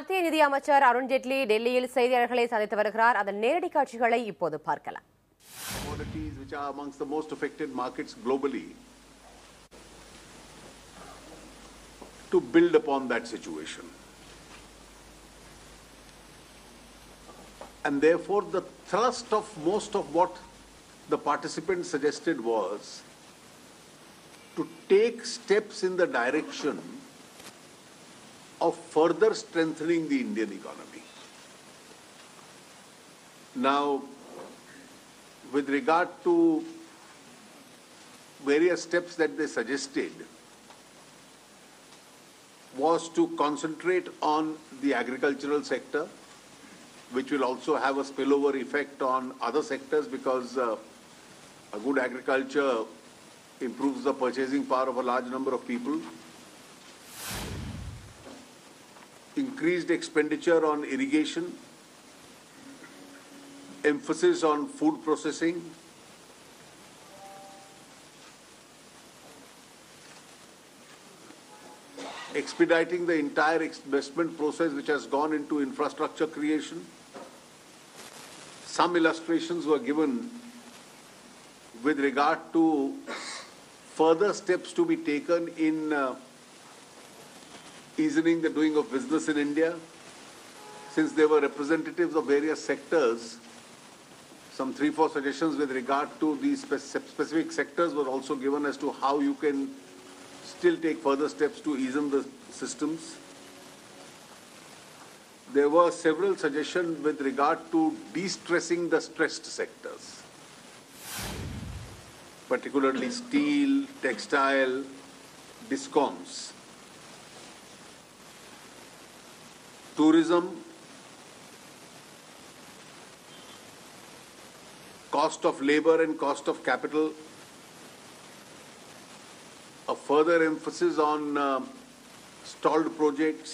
மத்திய நிதி அமைச்சர் அருண் ஜேட்லி டெல்லியில் செய்தியாளர்களை சந்தித்து வருகிறார். அதன் நேரடி காட்சிகளை இப்போது பார்க்கலாம். Commodities which are amongst the most affected markets globally, to build upon that situation. And therefore the thrust of most of what the participants suggested was to take steps in the direction of further strengthening the Indian economy. Now, with regard to various steps that they suggested, was to concentrate on the agricultural sector, which will also have a spillover effect on other sectors because a good agriculture improves the purchasing power of a large number of people. Increased expenditure on irrigation, emphasis on food processing, expediting the entire investment process which has gone into infrastructure creation. Some illustrations were given with regard to further steps to be taken in easing the doing of business in India. Since there were representatives of various sectors, some 3-4 suggestions with regard to these specific sectors were also given as to how you can still take further steps to ease the systems. There were several suggestions with regard to de-stressing the stressed sectors, particularly steel, textile, discoms, tourism, cost of labor and cost of capital, a further emphasis on stalled projects.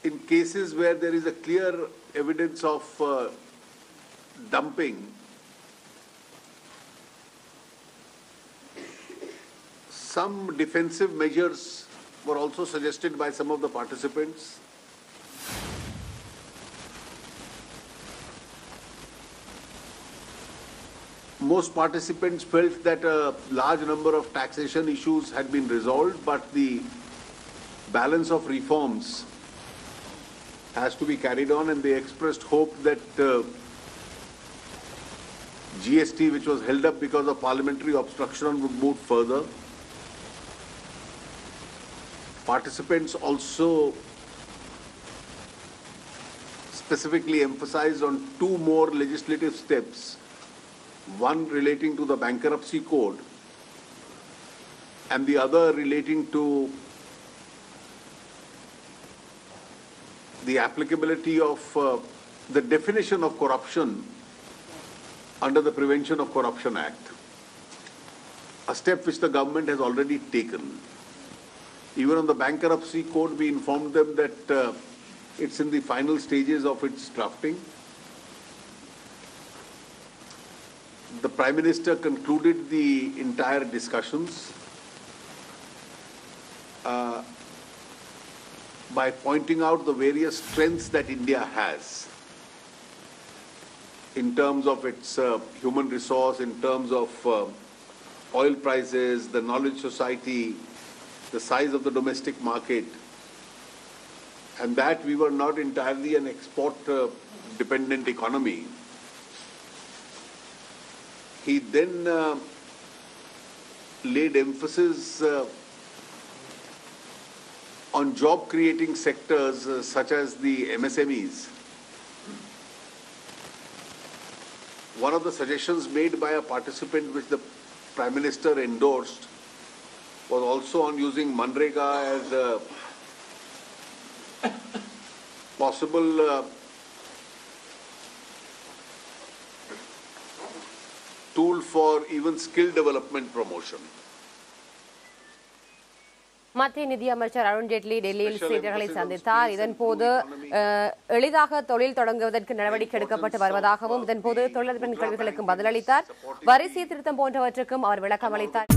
In cases where there is a clear evidence of dumping, some defensive measures were also suggested by some of the participants. Most participants felt that a large number of taxation issues had been resolved, but the balance of reforms has to be carried on, and they expressed hope that GST, which was held up because of parliamentary obstruction, would move further. Participants also specifically emphasized on 2 more legislative steps, one relating to the bankruptcy code and the other relating to the applicability of the definition of corruption under the Prevention of Corruption Act, a step which the government has already taken. Even on the bankruptcy code, we informed them that it's in the final stages of its drafting. The Prime Minister concluded the entire discussions by pointing out the various strengths that India has in terms of its human resource, in terms of oil prices, the knowledge society, the size of the domestic market, and that we were not entirely an export-dependent economy. He then laid emphasis on job-creating sectors such as the MSMEs. One of the suggestions made by a participant which the Prime Minister endorsed was also on using Manrega as a possible tool for even skill development promotion. மத்திய நிதி அமைச்சர் அருண் ஜேட்லி டெல்லியில் செய்தியாளர்களை சந்தித்தார். இதன்போது எளிதாக தொழில் தொடங்குவதற்கு நடவடிக்கை எடுக்கப்பட்டு வருவதாகவும் இதன்போது தொழிலதிபர் கேள்விகளுக்கும் பதிலளித்தார். வரி சீர்திருத்தம் போன்றவற்றுக்கும் அவர் விளக்கம் அளித்தார்.